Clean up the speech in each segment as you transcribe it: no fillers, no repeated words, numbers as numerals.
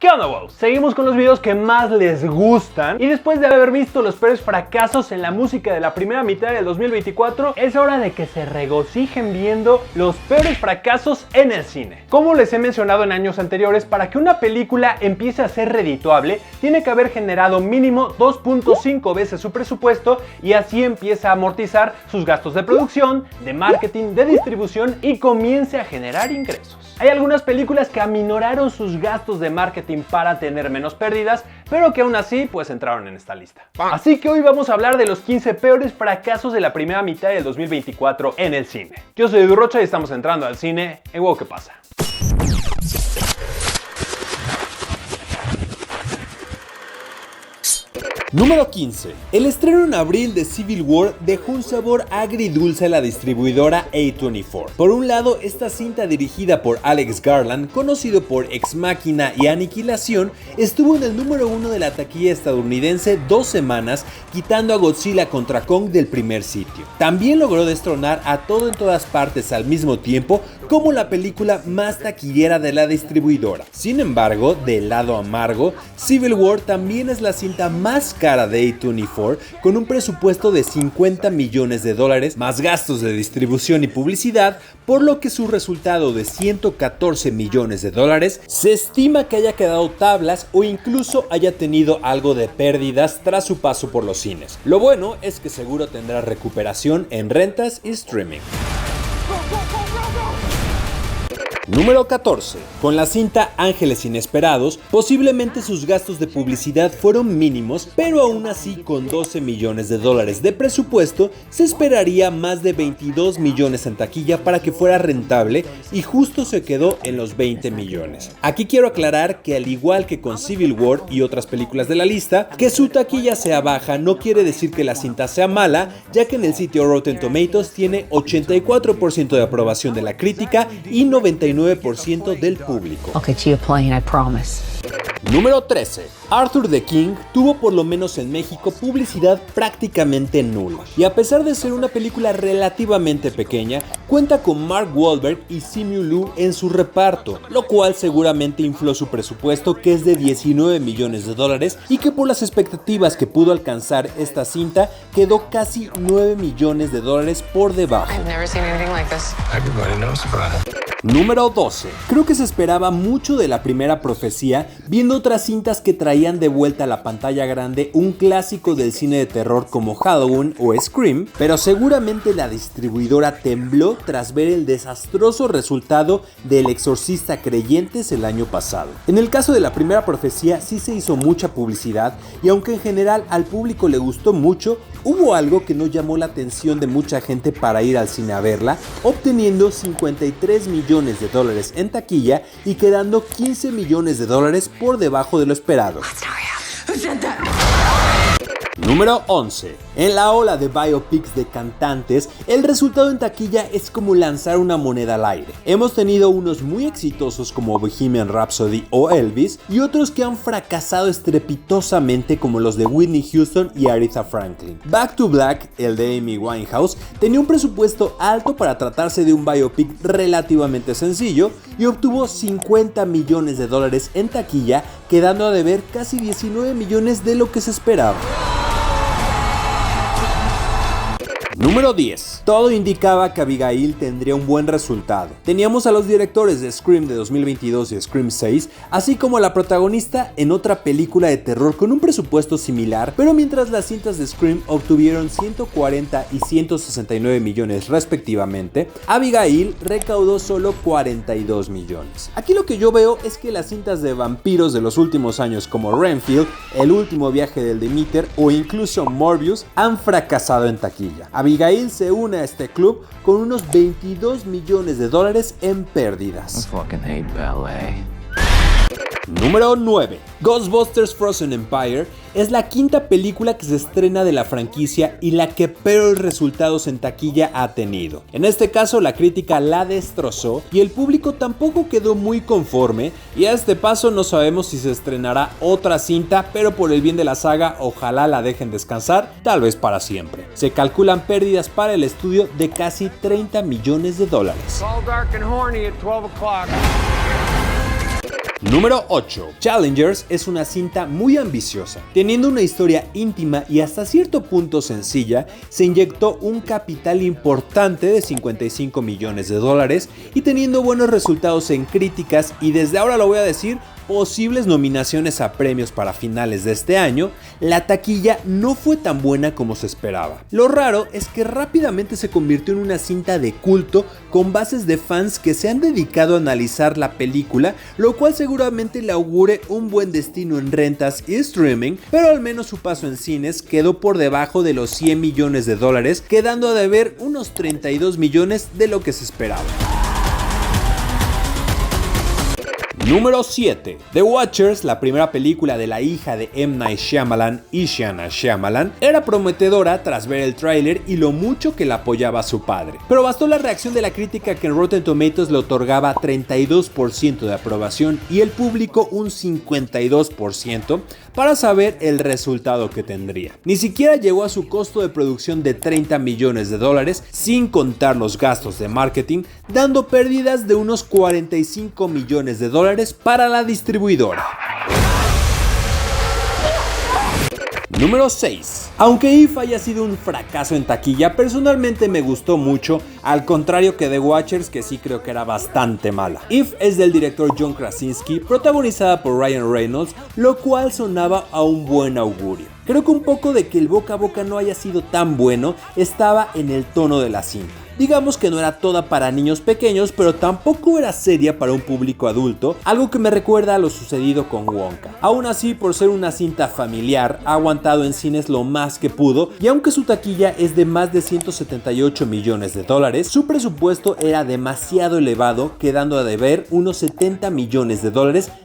¿Qué onda, wow? Seguimos con los videos que más les gustan y después de haber visto los peores fracasos en la música de la primera mitad del 2024, es hora de que se regocijen viendo los peores fracasos en el cine. Como les he mencionado en años anteriores, para que una película empiece a ser redituable, tiene que haber generado mínimo 2.5 veces su presupuesto y así empieza a amortizar sus gastos de producción, de marketing, de distribución y comience a generar ingresos. Hay algunas películas que aminoraron sus gastos de marketing para tener menos pérdidas, pero que aún así pues entraron en esta lista. Así que hoy vamos a hablar de los 15 peores fracasos de la primera mitad del 2024 en el cine. Yo soy Edu Rocha y estamos entrando al cine en Wow, ¿qué pasa? Número 15. El estreno en abril de Civil War dejó un sabor agridulce a la distribuidora A24. Por un lado, esta cinta dirigida por Alex Garland, conocido por Ex Machina y Aniquilación, estuvo en el número 1 de la taquilla estadounidense 2 semanas, quitando a Godzilla contra Kong del primer sitio. También logró destronar a Todo en Todas Partes al mismo tiempo como la película más taquillera de la distribuidora. Sin embargo, del lado amargo, Civil War también es la cinta más cara de A24, con un presupuesto de $50 millones más gastos de distribución y publicidad, por lo que su resultado de $114 millones se estima que haya quedado tablas o incluso haya tenido algo de pérdidas tras su paso por los cines. Lo bueno es que seguro tendrá recuperación en rentas y streaming. Número 14. Con la cinta Ángeles Inesperados, posiblemente sus gastos de publicidad fueron mínimos, pero aún así con $12 millones de presupuesto, se esperaría más de 22 millones en taquilla para que fuera rentable y justo se quedó en los 20 millones. Aquí quiero aclarar que al igual que con Civil War y otras películas de la lista, que su taquilla sea baja no quiere decir que la cinta sea mala, ya que en el sitio Rotten Tomatoes tiene 84% de aprobación de la crítica y 99% del público. I'll get you a plane, I promise. Número 13. Arthur the King tuvo, por lo menos en México, publicidad prácticamente nula. Y a pesar de ser una película relativamente pequeña, cuenta con Mark Wahlberg y Simu Liu en su reparto, lo cual seguramente infló su presupuesto, que es de $19 millones, y que por las expectativas que pudo alcanzar esta cinta, quedó casi $9 millones por debajo. I've never seen anything like this. Everybody knows about it. Número 12. Creo que se esperaba mucho de La Primera Profecía, viendo otras cintas que traían de vuelta a la pantalla grande un clásico del cine de terror como Halloween o Scream, pero seguramente la distribuidora tembló tras ver el desastroso resultado de El Exorcista Creyentes el año pasado. En el caso de La Primera Profecía sí se hizo mucha publicidad y aunque en general al público le gustó mucho, hubo algo que no llamó la atención de mucha gente para ir al cine a verla, obteniendo $53 millones en taquilla y quedando $15 millones por debajo de lo esperado. Número 11. En la ola de biopics de cantantes, el resultado en taquilla es como lanzar una moneda al aire. Hemos tenido unos muy exitosos como Bohemian Rhapsody o Elvis y otros que han fracasado estrepitosamente como los de Whitney Houston y Aretha Franklin. Back to Black, el de Amy Winehouse, tenía un presupuesto alto para tratarse de un biopic relativamente sencillo y obtuvo $50 millones en taquilla, quedando a deber casi 19 millones de lo que se esperaba. Número 10. Todo indicaba que Abigail tendría un buen resultado. Teníamos a los directores de Scream de 2022 y Scream 6, así como a la protagonista en otra película de terror con un presupuesto similar, pero mientras las cintas de Scream obtuvieron 140 y 169 millones respectivamente, Abigail recaudó solo 42 millones. Aquí lo que yo veo es que las cintas de vampiros de los últimos años como Renfield, El último viaje del Demeter o incluso Morbius han fracasado en taquilla. Abigail se une a este club con unos $22 millones en pérdidas. Fucking hate ballet. Número 9. Ghostbusters Frozen Empire es la quinta película que se estrena de la franquicia y la que peores resultados en taquilla ha tenido. En este caso la crítica la destrozó y el público tampoco quedó muy conforme, y a este paso no sabemos si se estrenará otra cinta, pero por el bien de la saga ojalá la dejen descansar, tal vez para siempre. Se calculan pérdidas para el estudio de casi $30 millones. Número 8. Challengers es una cinta muy ambiciosa. Teniendo una historia íntima y hasta cierto punto sencilla, se inyectó un capital importante de $55 millones y teniendo buenos resultados en críticas y desde ahora lo voy a decir, posibles nominaciones a premios para finales de este año, la taquilla no fue tan buena como se esperaba. Lo raro es que rápidamente se convirtió en una cinta de culto con bases de fans que se han dedicado a analizar la película, lo cual seguramente le augure un buen destino en rentas y streaming, pero al menos su paso en cines quedó por debajo de los $100 millones, quedando a deber unos 32 millones de lo que se esperaba. Número 7. The Watchers, la primera película de la hija de M. Night Shyamalan, Ishiana Shyamalan, era prometedora tras ver el tráiler y lo mucho que la apoyaba a su padre. Pero bastó la reacción de la crítica, que en Rotten Tomatoes le otorgaba 32% de aprobación y el público un 52%, para saber el resultado que tendría. Ni siquiera llegó a su costo de producción de $30 millones, sin contar los gastos de marketing, dando pérdidas de unos $45 millones para la distribuidora. Número 6. Aunque If haya sido un fracaso en taquilla, personalmente me gustó mucho, al contrario que The Watchers, que sí creo que era bastante mala. If es del director John Krasinski, protagonizada por Ryan Reynolds, lo cual sonaba a un buen augurio. Creo que un poco de que el boca a boca no haya sido tan bueno estaba en el tono de la cinta. Digamos que no era toda para niños pequeños, pero tampoco era seria para un público adulto, algo que me recuerda a lo sucedido con Wonka. Aún así, por ser una cinta familiar, ha aguantado en cines lo más que pudo, y aunque su taquilla es de más de $178 millones, su presupuesto era demasiado elevado, quedando a deber unos $70 millones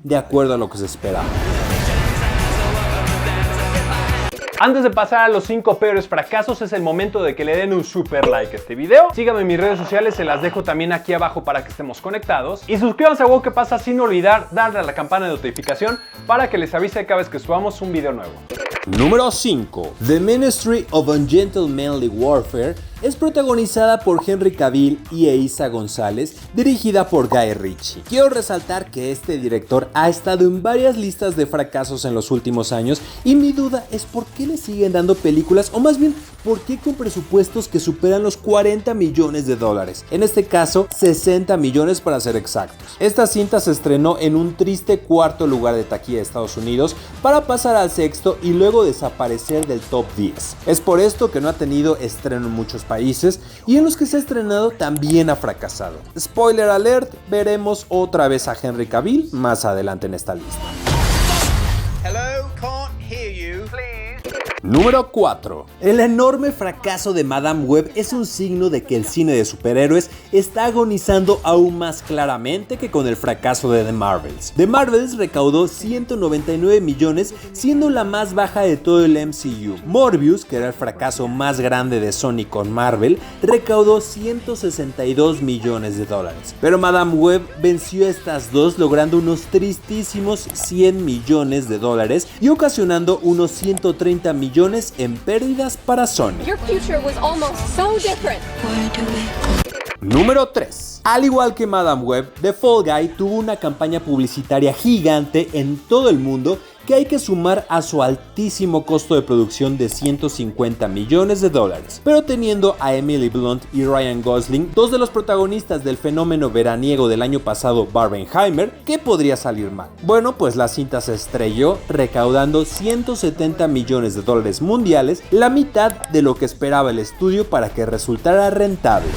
de acuerdo a lo que se esperaba. Antes de pasar a los 5 peores fracasos, es el momento de que le den un super like a este video. Síganme en mis redes sociales, se las dejo también aquí abajo para que estemos conectados. Y suscríbanse a Wow Que Pasa sin olvidar darle a la campana de notificación para que les avise cada vez que subamos un video nuevo. Número 5. The Ministry of Ungentlemanly Warfare es protagonizada por Henry Cavill y Eiza González, dirigida por Guy Ritchie. Quiero resaltar que este director ha estado en varias listas de fracasos en los últimos años y mi duda es por qué le siguen dando películas, o más bien por qué con presupuestos que superan los $40 millones, en este caso 60 millones para ser exactos. Esta cinta se estrenó en un triste cuarto lugar de taquilla de Estados Unidos para pasar al sexto y luego desaparecer del top 10. Es por esto que no ha tenido estreno en muchos países y en los que se ha estrenado también ha fracasado. Spoiler alert, veremos otra vez a Henry Cavill más adelante en esta lista. Hello, can't hear you. Please. Número 4. El enorme fracaso de Madame Web es un signo de que el cine de superhéroes está agonizando aún más claramente que con el fracaso de The Marvels. The Marvels recaudó 199 millones, siendo la más baja de todo el MCU. Morbius, que era el fracaso más grande de Sony con Marvel, recaudó 162 millones de dólares. Pero Madame Web venció a estas dos, logrando unos tristísimos 100 millones de dólares y ocasionando unos 130 millones en pérdidas para Sony. Número 3. Al igual que Madame Web, The Fall Guy tuvo una campaña publicitaria gigante en todo el mundo que hay que sumar a su altísimo costo de producción de 150 millones de dólares. Pero teniendo a Emily Blunt y Ryan Gosling, dos de los protagonistas del fenómeno veraniego del año pasado Barbenheimer, ¿qué podría salir mal? Bueno, pues la cinta se estrelló recaudando 170 millones de dólares mundiales, la mitad de lo que esperaba el estudio para que resultara rentable.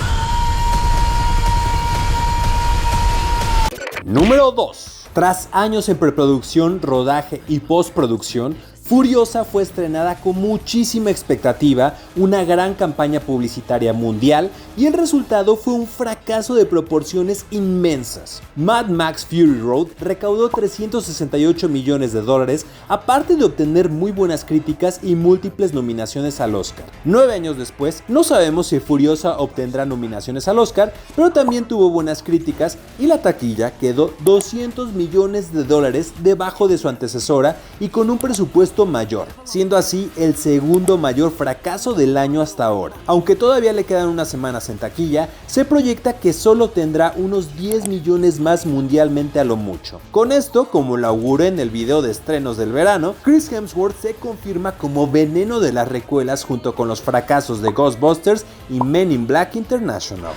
Número 2. Tras años en preproducción, rodaje y postproducción, Furiosa fue estrenada con muchísima expectativa, una gran campaña publicitaria mundial y el resultado fue un fracaso de proporciones inmensas. Mad Max Fury Road recaudó 368 millones de dólares, aparte de obtener muy buenas críticas y múltiples nominaciones al Oscar. 9 años después, no sabemos si Furiosa obtendrá nominaciones al Oscar, pero también tuvo buenas críticas y la taquilla quedó 200 millones de dólares debajo de su antecesora y con un presupuesto costo mayor, siendo así el segundo mayor fracaso del año hasta ahora. Aunque todavía le quedan unas semanas en taquilla, se proyecta que solo tendrá unos 10 millones más mundialmente a lo mucho. Con esto, como lo auguré en el video de estrenos del verano, Chris Hemsworth se confirma como veneno de las recuelas junto con los fracasos de Ghostbusters y Men in Black International.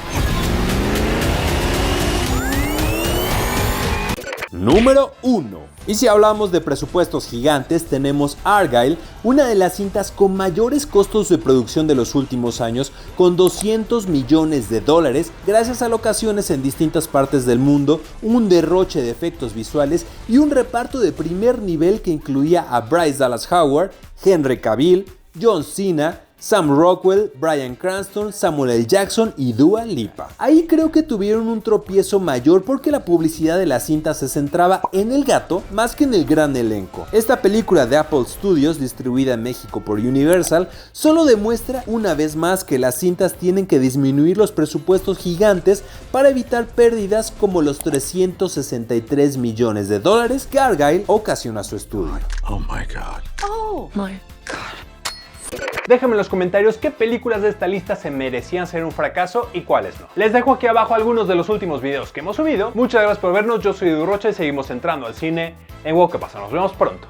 Número 1. Y si hablamos de presupuestos gigantes, tenemos Argylle, una de las cintas con mayores costos de producción de los últimos años, con 200 millones de dólares, gracias a locaciones en distintas partes del mundo, un derroche de efectos visuales y un reparto de primer nivel que incluía a Bryce Dallas Howard, Henry Cavill, John Cena, Sam Rockwell, Bryan Cranston, Samuel L. Jackson y Dua Lipa. Ahí creo que tuvieron un tropiezo mayor porque la publicidad de la cinta se centraba en el gato más que en el gran elenco. Esta película de Apple Studios, distribuida en México por Universal, solo demuestra una vez más que las cintas tienen que disminuir los presupuestos gigantes para evitar pérdidas como los 363 millones de dólares que Argylle ocasionó a su estudio. Oh my God. Oh my God. Déjenme en los comentarios qué películas de esta lista se merecían ser un fracaso y cuáles no. Les dejo aquí abajo algunos de los últimos videos que hemos subido. Muchas gracias por vernos, yo soy Edu Rocha y seguimos entrando al cine en Wow, ¿qué pasa? Nos vemos pronto.